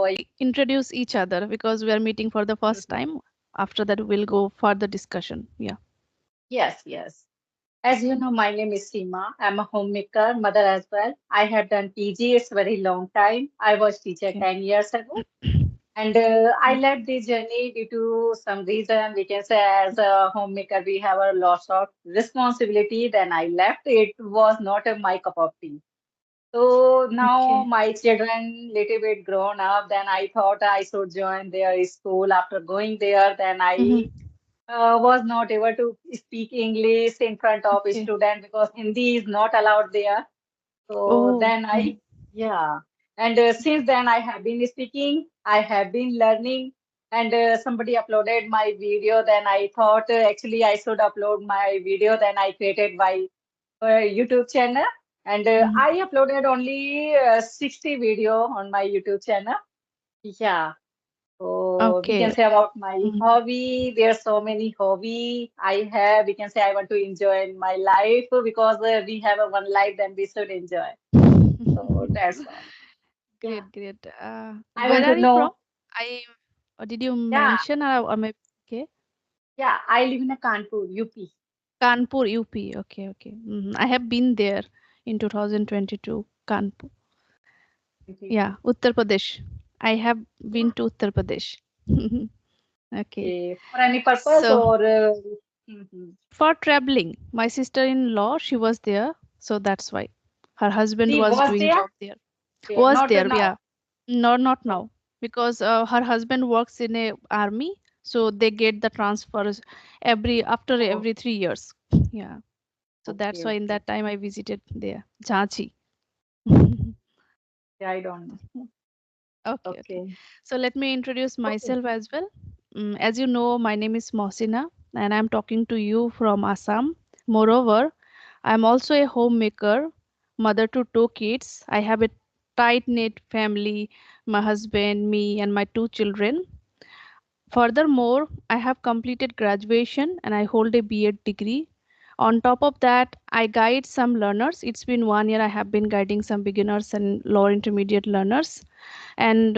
how are you? Introduce each other because we are meeting for the first Mhm. time. After that, we'll go further discussion. Yeah. Yes, yes. As you know, my name is Seema. I'm a homemaker, mother as well. I have done PG. It's very long time. I was teacher Okay. 10 years ago. And I left this journey due to some reason. We can say as a homemaker, we have a lot of responsibility. Then I left. It was not my cup of tea. So now Okay. my children little bit grown up. Then I thought I should join their school. After going there, then I Mm-hmm. was not able to speak English in front of a Okay. student because Hindi is not allowed there. So Oh. then Mhm. yeah. And since then I have been speaking, I have been learning, and somebody uploaded my video. Then I thought actually I should upload my video. Then I created my YouTube channel, and Mhm. I uploaded only 60 video on my YouTube channel. Yeah. So we can Okay. say about my Mhm. hobby. There are so many hobby I have. We can say I want to enjoy in my life because we have a one life, then we should enjoy. So that's all. Yeah. Great, great. I Where want to are you from? know. I did you Yeah, mention or maybe okay? yeah. I live in a Kanpur, UP. Kanpur, UP. Okay, okay. I have been there in 2022. Kanpur. Yeah, 22. Uttar Pradesh. I have Yeah. been to Uttar Pradesh. Okay. For any purpose So or mhm. for traveling, my sister-in-law, she was there, so that's why. Her husband She was was doing there, job there. okay, Was not there, now. yeah. No, not Oh, now, because her husband works in a army, so they get the transfers every after oh, every 3 years. Yeah, so that's okay, why in okay. that time I visited there, Jhansi. Yeah, I don't know. Okay, okay. Okay, So let me introduce okay. myself as well. As you know, my name is Mohsina, and I'm talking to you from Assam. Moreover, I'm also a homemaker, mother to two kids. I have a tight-knit family, my husband, me, and my two children. Furthermore, I have completed graduation and I hold a B.Ed degree. On top of that, I guide some learners. It's been 1 year I have been guiding some beginners and lower intermediate learners. And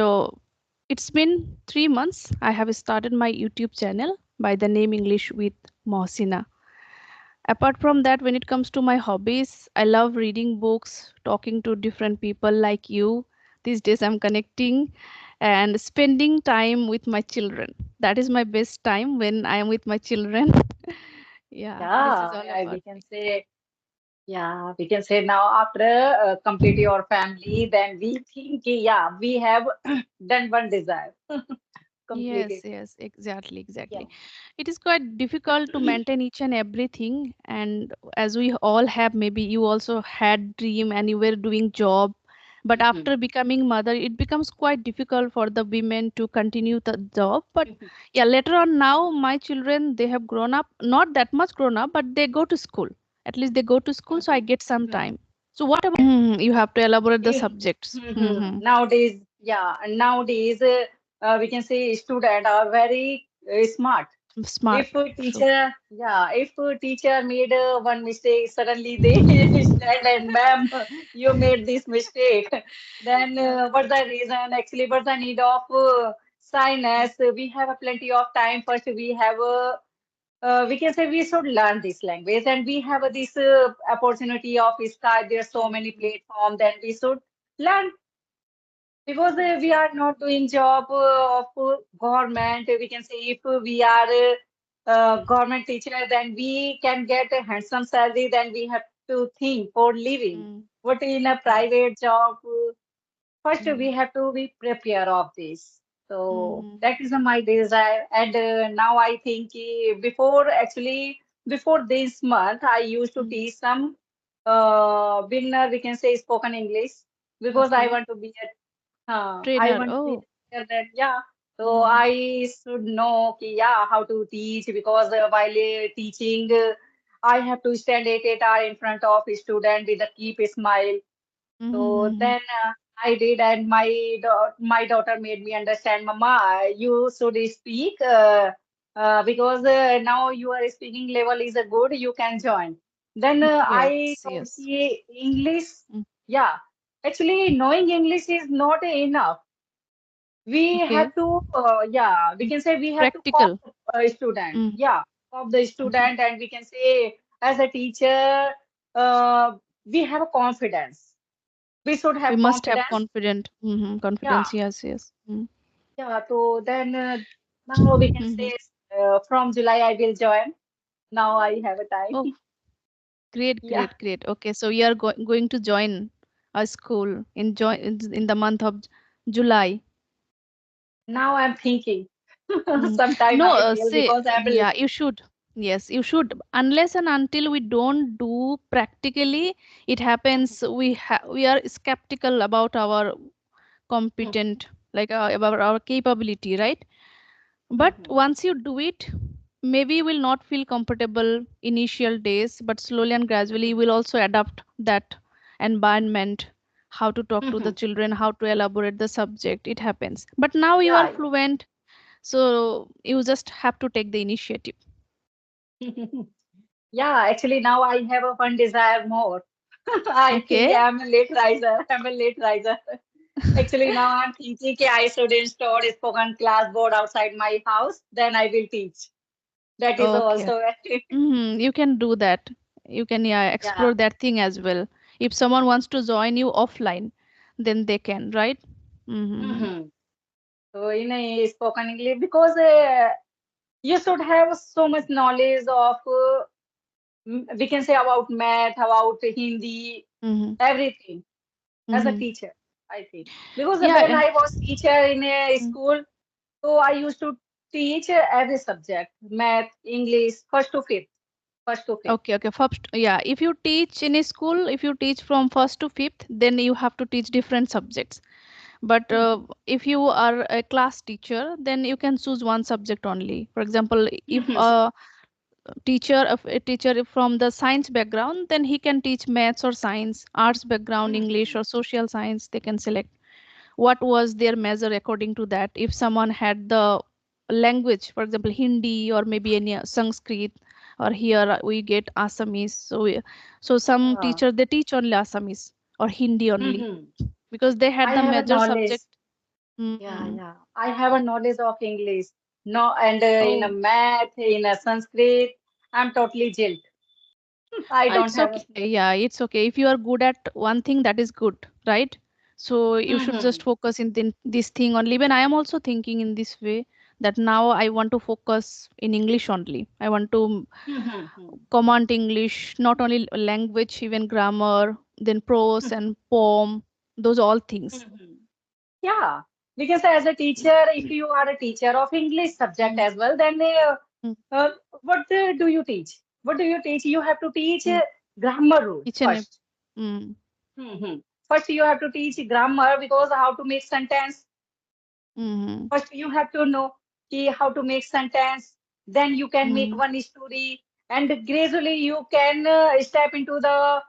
it's been 3 months. I have started my YouTube channel by the name English with Mohsina. Apart from that, when it comes to my hobbies, I love reading books, talking to different people like you. These days, I'm connecting and spending time with my children. That is my best time when I am with my children. Yeah, this is Yeah, all we about can me. say. Yeah, we can say now after complete your family, then we think, yeah, we have done one desire, Yes, completed. yes, exactly, Yeah. exactly. It is quite difficult to maintain each and everything. And as we all have, maybe you also had dream and you were doing job. But after Mhm. becoming mother, it becomes quite difficult for the women to continue the job. But Mhm. yeah, later on now, my children, they have grown up, not that much grown up, but they go to school. At least they go to school, so I Mhm. get some Mhm. time. So what about you have to elaborate the If- subjects. Mhm. Nowadays, yeah, and nowadays we can say students are very smart. Smart, If a true. teacher, yeah, if a teacher made one mistake, suddenly they stand and ma'am, you made this mistake. Then what's the reason? Actually, what's the need of shyness? We have a plenty of time. First, we have a we can say we should learn this language, and we have this opportunity of Skype. There are so many platforms. Then we should learn because we are not doing job of government. We can say if we are government teacher, then we can get a handsome salary. Then we have to think for living. Mm, But in a yes. private job, first we Mm-hmm. have to be prepared of this. So Mm-hmm. that is my desire. And now I think before actually before this month, I used to Mm. teach some beginner. We can say spoken English because I Okay. want to be a I Trainer. want to be Oh. teacher that, yeah. So Mm-hmm. I should know, ki, yeah, how to teach because while teaching, I have to stand 8 hours in front of a student with a keep a smile. So Mm-hmm. then I did, and my daughter made me understand, Mama, you should speak because now your speaking level is good, you can join. Then I Yes, thought yes. ki English, Mm. yeah, actually knowing English is not enough. we Okay. have to, yeah, we can say we have to cop Practical. a student. Mm. Yeah, cop the Mhm. student, and we can say as a teacher, we have a confidence. We should We have must have confidence. confident. Yeah, Confidence. Yes. Yes. Mm. yeah. So then now we can Mhm. say from July I will join. Now I have a time. Oh, great, Yeah. great, great. Okay, so you are going to join a school in the month of July. Now I'm thinking. Mm. Sometime No, I feel say, because I'm. yeah, you should. Yes, you should. Unless and until we don't do practically, it happens. We are skeptical about our competent, like about our capability, right? But once you do it, maybe you will not feel comfortable initial days, but slowly and gradually you will also adapt that environment, how to talk to the children, how to elaborate the subject. It happens. But now you are Yeah, fluent, so you just have to take the initiative. yeah. Yeah, actually now I have a one desire more. I think Okay. I'm a late riser. I'm a late riser. Actually now I'm thinking I should install a spoken class board outside my house. Then I will teach. That is Okay. also You can do that. You can, yeah, yeah. explore that thing as well. If someone wants to join you offline, then they can, right? Mm-hmm. hmm So in a spoken English because you should have so much knowledge of we can say about math, about Hindi, Mm-hmm. everything as a Mm-hmm. teacher. I think because Yeah. when I was teacher in a Mm. school. So I used to teach every subject, math, English, first to fifth, first to fifth. Okay, okay. First, yeah, if you teach in a school, if you teach from first to fifth, then you have to teach different subjects. But Mhm. if you are a class teacher, then you can choose one subject only. For example, if Mhm. a teacher from the science background, then he can teach maths or science, arts background, English Mhm. or social science. They can select what was their measure according to that. If someone had the language, for example Hindi or maybe any Sanskrit, or here we get Assamese, so some Ah. teacher they teach only Assamese or Hindi only Mhm. because they I had the have a major knowledge. subject. Yeah, Mm. yeah. I have a knowledge of English. No, and in a Oh, math, in a Sanskrit, I'm totally jilt. I don't it's have a. okay. Yeah, it's okay. If you are good at one thing, that is good, right? So you should just Mhm. focus in this thing only. Even I am also thinking in this way that now I want to focus in English only. I want to Mhm. command English, not only language, even grammar, then prose and poem, those all things. Mhm. Yeah, because as a teacher, if you are a teacher of English subject Mm, as well, then mm, uh, what do you teach? What do you teach? You have to teach mm. grammar rule Each and every. first. Mm, First, you have to teach grammar because how to make sentence. mm, First, you have to know how to make sentence. Then you can make mm, one story, and gradually you can step into the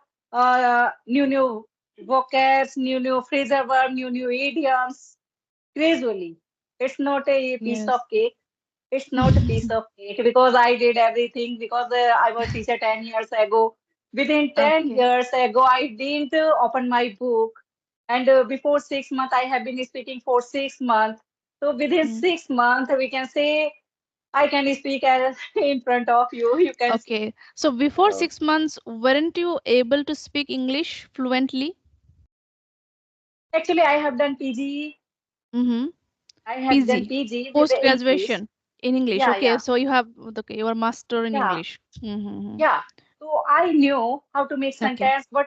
new vocabs, new phrasal verb, new idioms. Gradually, it's not a piece of yes. cake. It's not a piece of cake because I did everything because I was teacher 10 years ago. Within 10 Okay. years ago, I didn't open my book. And before 6 months, I have been speaking for 6 months. So within Mm. 6 months, we can say I can speak as in front of you. You can see. Okay. So before So 6 months, weren't you able to speak English fluently? actually, I have done PG. Mm-hmm. I have done PG, PG with post the English. graduation in English. Yeah, Okay. yeah, So you have, okay, you are master in yeah, English. Mm-hmm. yeah. So I knew how to make Okay. sentence, but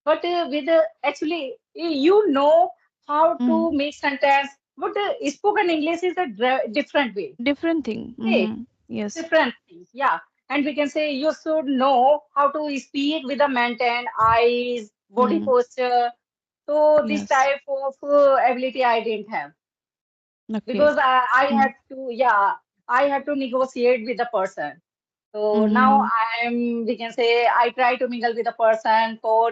with actually you know how Mm-hmm. to make sentence. But spoken English is a different way. Different thing. Okay, Mm-hmm. Yes. different things. Yeah, and we can say you should know how to speak with the maintained eyes, body Mm. posture. So this Yes. type of ability I didn't have Okay. because I Mm. had to. Yeah, I had to negotiate with the person. So now Mm-hmm. we can say, I try to mingle with the person for,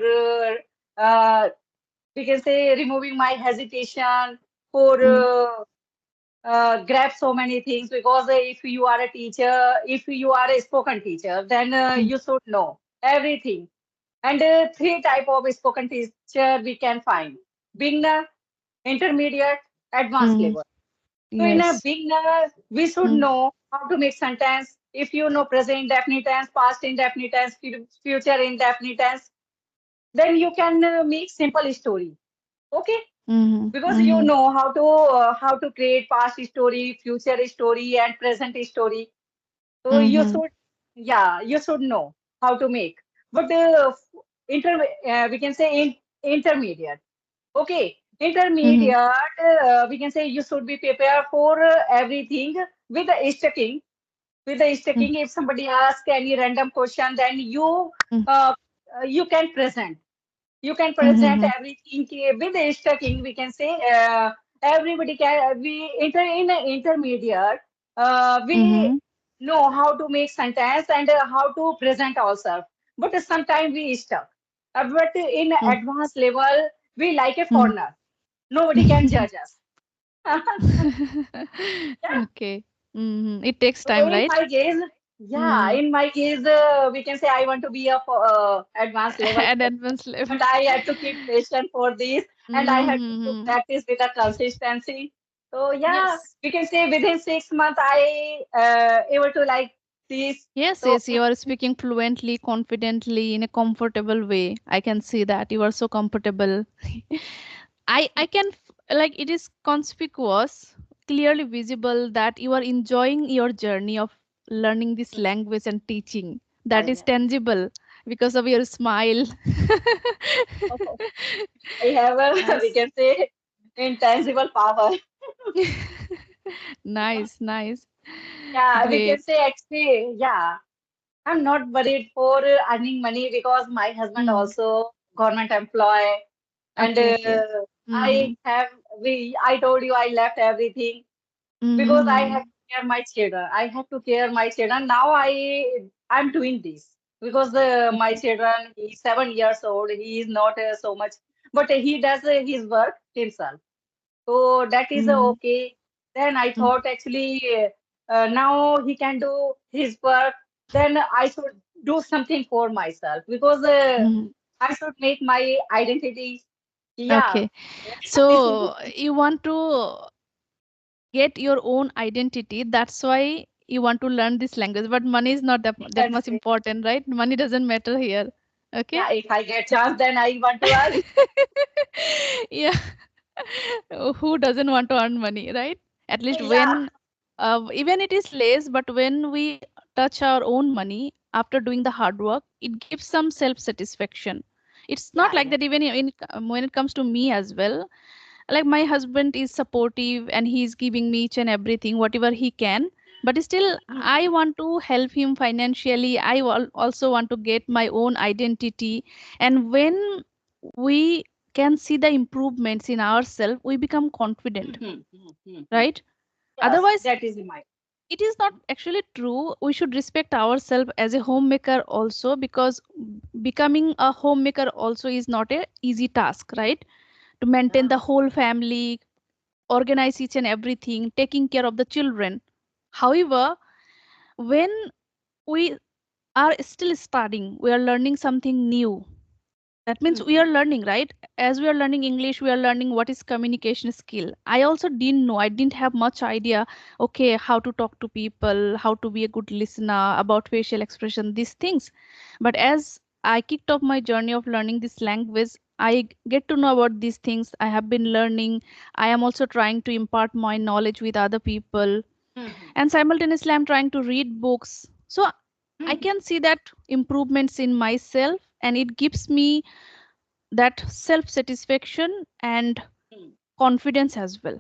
we can say, removing my hesitation for Mm. grab so many things because if you are a teacher, if you are a spoken teacher, then Mm. you should know everything. And three type of spoken teacher we can find. Beginner, intermediate, advanced Mm-hmm. level. So in a Yes. beginner, we should Mm-hmm. know how to make sentence. If you know present indefinite tense, past indefinite tense, future indefinite tense, then you can make simple story. Okay, because you Mm-hmm. know how to create past story, future story, and present story. So you Mm-hmm. should, yeah, you should know how to make. But we can say intermediate. Okay, Mm-hmm. intermediate, we can say you should be prepared for everything with the sticking. With the sticking, if somebody asks any random question, then uh, you can present. You can present Mm-hmm. everything with the stacking. We can say everybody can. We enter in an intermediate. We Mm-hmm. know how to make sentence and how to present ourselves. But sometimes we stuck. But in advanced level, we like a Mm-hmm. foreigner. Nobody can judge us. Yeah. Okay. It takes So time, in right? my case, yeah, Mm. in my case, we can say I want to be a advanced level At person, advanced level. but I had to keep patient for this, and I had to Mm-hmm. practice with a consistency. So yeah, Yes. we can say within 6 months I able to like this. Yes, So yes, you are speaking fluently, confidently, in a comfortable way. I can see that you are so comfortable. I can like it is conspicuous, clearly visible that you are enjoying your journey of learning this language and teaching. yeah, That is yeah. tangible because of your smile. I have a we Nice. can say intangible power. Nice, nice. Yeah, we can Great. say actually, yeah. I'm not worried for earning money because my husband Mm. also government employee, and Okay, okay. Mm-hmm. I told you I left everything because I Mm-hmm. have to care my children. I have to care my children. Now I'm doing this because my Okay. children, he's 7 years old. He is not so much, but he does his work himself. So that is Mm-hmm. okay. Then I thought actually now he can do his work. Then I should do something for myself because Mm-hmm. I should make my identity. Yeah, Okay. this is So you want to get your own identity. That's why you want to learn this language. But money is not that can much say. important, right? Money doesn't matter here. Okay. Yeah, if I get chance, then I want to earn. Yeah. Who doesn't want to earn money, right? At least Yeah. when even it is less, but when we touch our own money after doing the hard work, it gives some self satisfaction. It's not Yeah, like yeah. that even when it comes to me as well. Like my husband is supportive and he's giving me each and everything whatever he can, but still Hmm. I want to help him financially. Also want to get my own identity, and when we can see the improvements in ourselves, we become confident, Hmm. right? Yes, Otherwise that is my. it is not actually true. We should respect ourselves as a homemaker also, because becoming a homemaker also is not a easy task, right? To maintain the Yeah. whole family, organize each and everything, taking care of the children. However, when we are still starting, we are learning something new. That means we are Hmm. learning, right? As we are learning English, we are learning what is communication skill. I also didn't know, I didn't have much idea, okay, how to talk to people, how to be a good listener, about facial expression, these things. But as I kicked off my journey of learning this language, I get to know about these things. I have been learning. I am also trying to impart my knowledge with other people. Hmm. And simultaneously, I'm trying to read books. So I Hmm. can see that improvements in myself, and it gives me that self satisfaction and Hmm. confidence as well.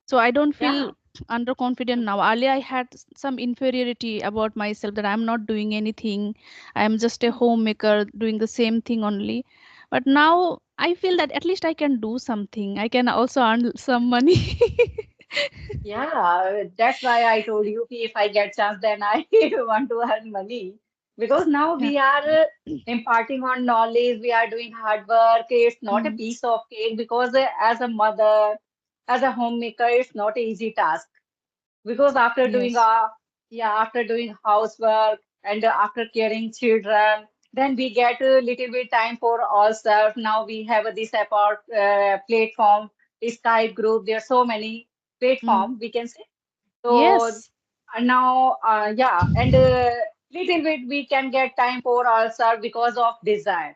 So I don't feel Yeah. underconfident now. Earlier I had some inferiority about myself, that I'm not doing anything, I'm just a homemaker doing the same thing only. But now I feel that at least I can do something, I can also earn some money. Yeah, that's why I told you कि if I get chance, then I want to earn money. Because now Yeah. we are imparting on knowledge, we are doing hard work. It's not a Mm, piece of cake because as a mother, as a homemaker, it's not an easy task. Because after doing yes. after doing housework and after caring children, then we get a little bit time for ourselves. Now we have this apart platform Skype group. There are so many platforms Mm. we can say. So Yes, now, yeah, and little bit we can get time for ourselves because of desire.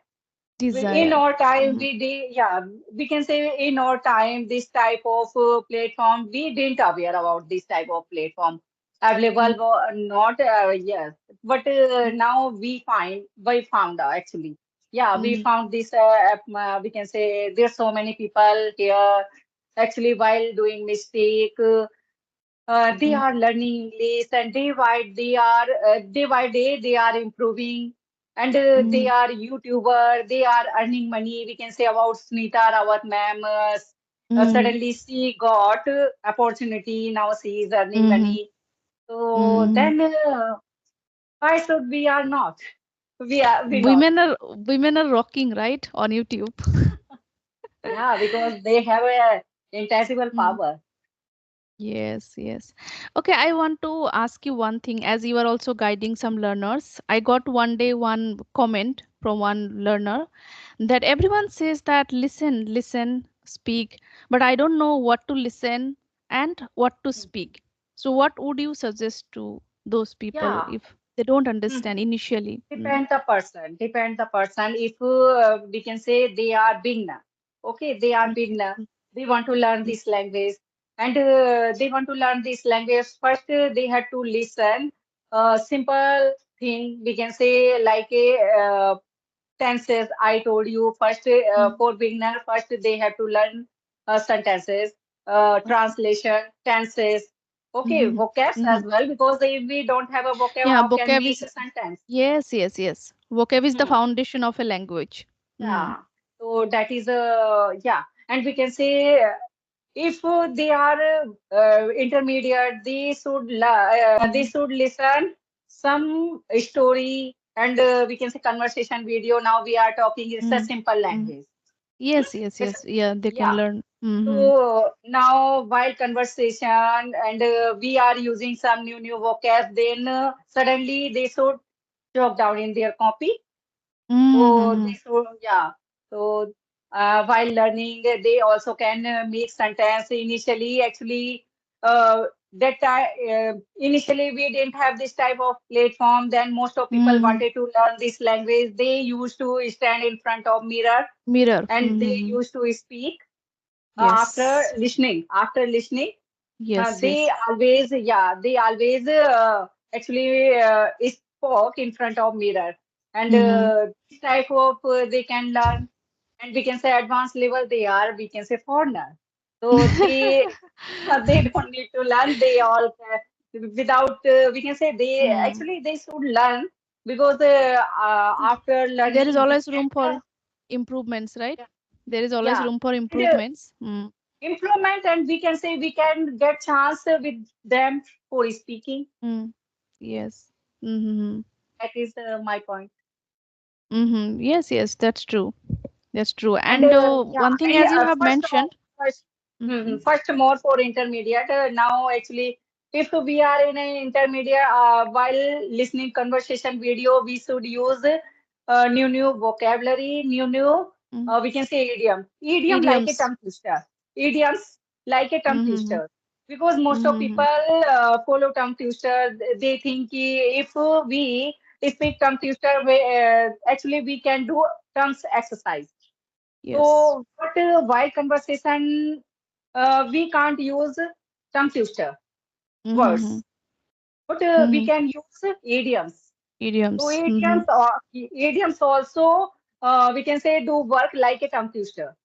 In desire. our time Mm. yeah, we can say in our time this type of platform we didn't aware about this type of platform Mm. available or not, yes, but now we found out actually, yeah, we Mm. found this app, we can say there's so many people here actually while doing mistake, they Mm. are learning English, and day by day they are improving, and they Mm. are YouTuber. They are earning money. We can say about Sunita Rawat ma'am. Mm. Suddenly she got opportunity. Now she is earning Mm. money. So Mm. then why should we are not? We not. Women are rocking, right, on YouTube. Yeah, because they have a intangible Mm. power. Yes, yes. Okay, I want to ask you one thing. As you are also guiding some learners, I got one day one comment from one learner that everyone says that listen, listen, speak, but I don't know what to listen and what to speak. So, what would you suggest to those people Yeah. if they don't understand initially? Mm. Depend the person. If we can say they are beginner, okay, they are Okay. beginner. They want to learn Mm. this language, and they want to learn this language. First, they have to listen. Simple thing we can say like a tenses. I told you first Mm. for beginner, first they have to learn sentences, Okay. translation, tenses. Okay, Mhm. vocabs as Mhm. well because if we don't have a vocab, Yeah, how can vocab make is a sentence? yes, yes, yes. Vocab is the Hmm. foundation of a language. Mm. Yeah. So that is a yeah, and we can say if they are intermediate, they Mm. should listen some story and we can say conversation video. Now we are talking. It's a Mm. simple Mm. language. Hmm? Yes, yes, It's, yes. Yeah, they can yeah. learn. Mm-hmm. So now while conversation and we are using some new vocab, then suddenly they should jot down in their copy. So Mm-hmm. they should, yeah. So while learning, they also can make sentence. Initially, actually, that time initially we didn't have this type of platform. Then most of people Mm-hmm. wanted to learn this language. They used to stand in front of mirror Mirror. and they Mm-hmm. usp speak after Yes. listening. After listening, Yes, they yes. always, yeah, they always actually spoke in front of mirror, and Mm-hmm. this type of they can learn, and we can say advanced level they are, we can say foreigner. So they they don't need to learn. They all without we can say they Mm. actually they should learn because after There is learning we always can room for improvements, right? yeah, There is always yeah. room for And, improvements. Mm. implement, and we can say we can get chance with them for speaking. Mm. Yes. Mm-hmm. That is my point. Mm-hmm. Yes, yes, that's true. That's true. And And yeah, one thing, and as you have first more, mentioned. first, Mm-hmm. first more for intermediate. Now, actually, if we are in an intermediate, while listening conversation video, we should use new vocabulary, Mm. we can say idiom like a Idioms. tongue twister, idioms like a tongue Mm-hmm. twister. Because most of Mm-hmm. people follow tongue twister, they think if we speak tongue twister, actually we can do tongues exercise. Yes. So, but while conversation, we can't use tongue twister Mm-hmm. words, but we Mm-hmm. can use idioms. So Idioms. Mm-hmm. idioms also we can say do work like a tongue twister.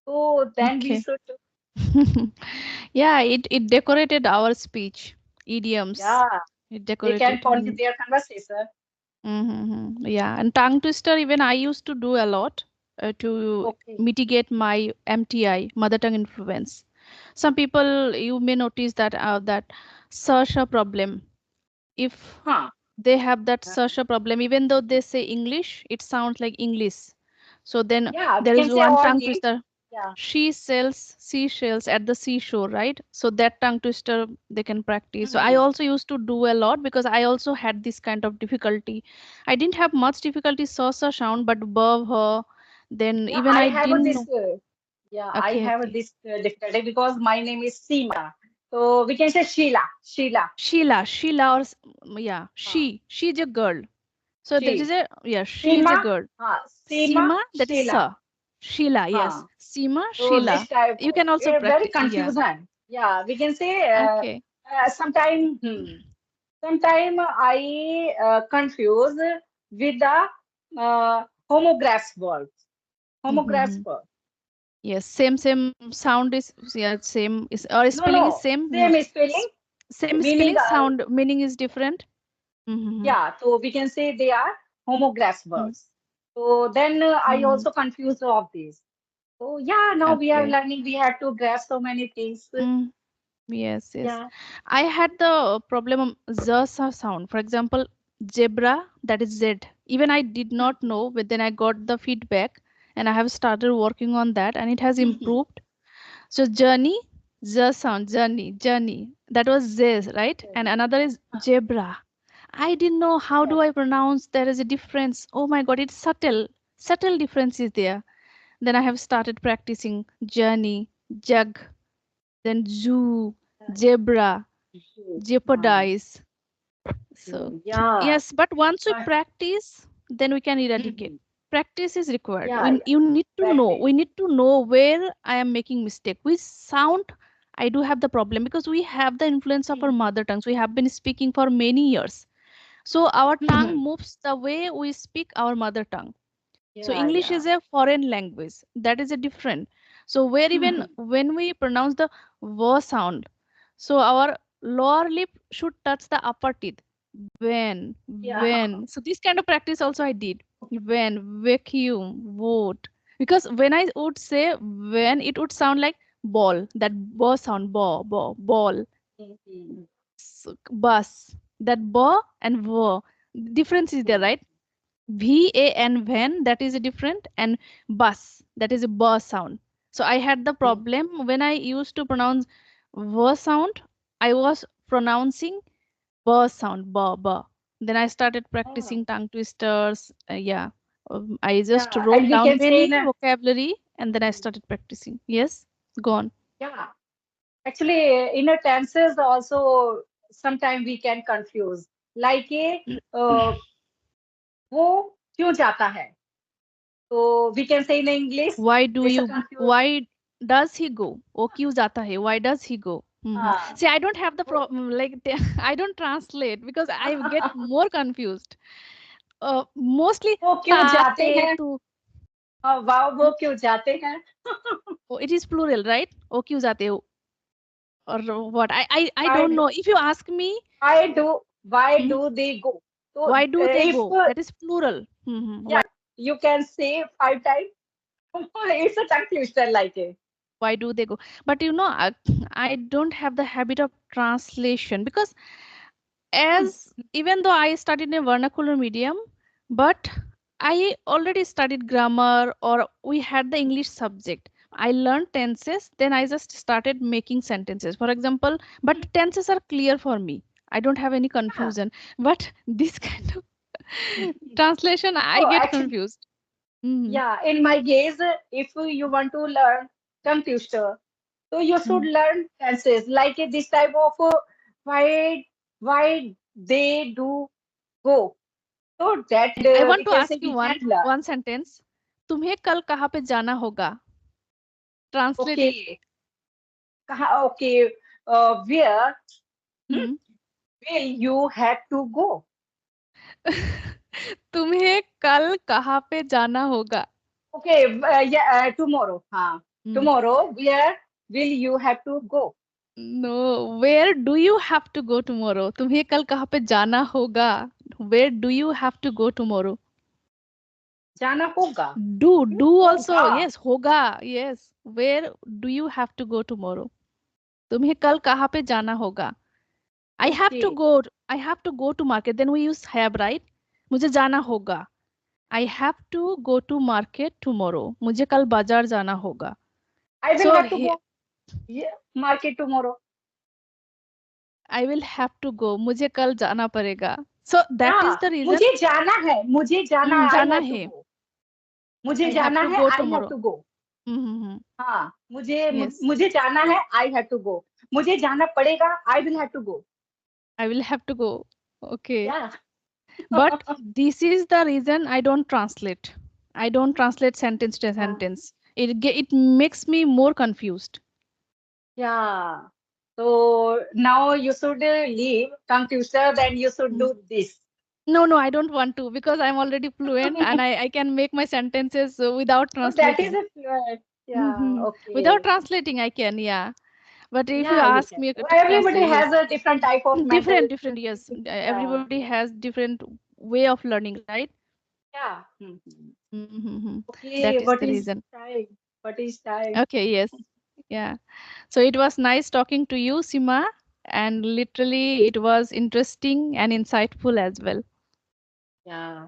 So then we Okay. should, Yeah, it decorated our speech. Idioms. yeah, It they can decorated. point their conversation. Mm-hmm. Yeah, and tongue twister, even I used to do a lot to Okay. mitigate my MTI, mother tongue influence. Some people, you may notice that such a problem. If Huh. they have that such a problem, even though they say English, it sounds like English. So then Yeah, we there can is say one all tongue names. twister. Yeah. She sells seashells at the seashore, right? So that tongue twister they can practice. So I Mhm. also used to do a lot because I also had this kind of difficulty. I didn't have much difficulty, sound, but above her, then Yeah, even I I have didn't this. know. Yeah, I Okay, have okay. this difficulty because my name is Seema. So we can say Sheila. Sheila. Sheila, or yeah, Uh, she's a girl. So that is she. a, yeah, she is a Seema. girl. Seema. Seema, that is Sheila. Sa. Sheila, yes. Seema, So this Sheila. type You of can also very practice. Yeah. confusion. Yeah, we can say Okay. sometime. Sometime I confuse with the homographs word. Homographs Mm-hmm. word. Yes, same sound is, yeah, same is, or No, spelling is no, same. same spelling. Same Meaning, spelling, sound meaning is different. Mm-hmm. yeah. So we can say they are homographs words. So then I Mm-hmm. also confuse of these. So yeah, now we are Okay. learning. We have to grasp so many things. Mm. Yes, yes. Yeah. I had the problem of sound. For example, zebra, that is Z. Even I did not know, but then I got the feedback and I have started working on that and it has improved. So journey, Z sound, journey. That was Z, right? And another is zebra. I didn't know how do I pronounce. There is a difference. Oh my God, it's subtle. Subtle difference is there. Then I have started practicing journey, jug, then zoo, zebra, Uh, jeopardize. So, yeah. yes, but once we But practice, then we can eradicate. mhm, Practice is required. yeah, yeah. You need to know. Practice. We need to know where I am making mistake. Which sound I do have the problem because we have the influence of our Mhm, mother tongues. We have been speaking for many years. So our tongue mhm. moves the way we speak our mother tongue. So Yeah, English yeah. is a foreign language. That is a different. So where even Mhm. when we pronounce the v sound, so our lower lip should touch the upper teeth. When, Yeah. when. So this kind of practice also I did. When, vacuum, vote. Because when I would say when, it would sound like ball. That b sound, ball. Mhm. So, bus. That b and v. Difference is there, right? VAN van, that is a different, and bus, that is a b sound. So I had the Mhm. problem when I used to pronounce v sound, I was pronouncing b sound, b. Then I started Oh, practicing tongue twisters. Yeah, I just yeah. And wrote we down can say many in a, vocabulary and then I started practicing. Yes, go on. yeah. Actually, in a tenses also sometimes we can confuse. Like a वो क्यों जाता है? So we can say in English, Why do it's a you? confuse. Why does he go? वो क्यों जाता है? Why does he go? हाँ. See, I don't have the वो problem. Like I don't translate because I get more confused. Mostly वो क्यों जाते आते हैं? to. वाह वो क्यों जाते हैं? Oh, it is plural, right? वो क्यों जाते हो? Or what? I Why don't do know. If you ask me, why do why hmm, do they go? So why do they if go? That is plural. yeah, you can say 5 times. It's a tongue twister like it. Why do they go? But I don't have the habit of translation because as even though I studied in a vernacular medium, but I already studied grammar or we had the English subject. I learned tenses, then I just started making sentences. For example, but tenses are clear for me. I don't have any Yeah. confusion. But this kind of translation, I Oh, get actually, confused. Hmm. yeah. In my case, if you want to learn tongue twister, so you should learn tenses like this type of why why they do go. So that I we want to can say ask you we can one learn. one sentence. तुम्हें कल कहाँ पे जाना होगा? Translate it. Okay. Okay. Where Hmm. will you have to go? तुम्हें कल कहाँ पे जाना होगा? Okay. Yeah. Tomorrow. हाँ. Hmm. Tomorrow. Where will you have to go? No, where do you have to go tomorrow? तुम्हें कल कहाँ पे जाना होगा? Where do you have to go tomorrow? जाना होगा. Do also, होगा. yes, होगा, yes. Where do you have to go tomorrow? तुम्हें कल कहाँ पे जाना होगा? I have to Okay. go. I have to go to market. Then we use have, right? मुझे जाना होगा. I have to go to market tomorrow. मुझे कल बाजार जाना होगा. I will So have to go. Yeah. Market tomorrow. I will have to go. मुझे कल जाना पड़ेगा. So that is Yeah. the reason. मुझे जाना है. मुझे जाना है. I जाना have to है. go. मुझे I have जाना to है. go I have tomorrow. to go. हाँ, Yes, मुझे जाना है, I have to go. मुझे जाना पड़ेगा, I will have to go. I will have to go. Okay. Yeah. But this is the reason I don't translate. I don't translate sentence to Yeah. sentence. It makes me more confused. Yeah. So now you should leave, come future, then you should Mm. do this. No, no, I don't want to because I'm already fluent and I can make my sentences without Oh, that is translating. a fluent. Yeah, Hmm. Without okay. translating, I can, yeah. But if you Yeah, you ask can. me Well, to everybody translate, has yes, a different type of mental. different, yes. Yeah. Everybody has different way of learning, right? Yeah. Mhm. Mm-hmm. Okay, That is what the is reason. time? What is time? Okay, yes, yeah. So it was nice talking to you, Sima, and literally it was interesting and insightful as well. Yeah.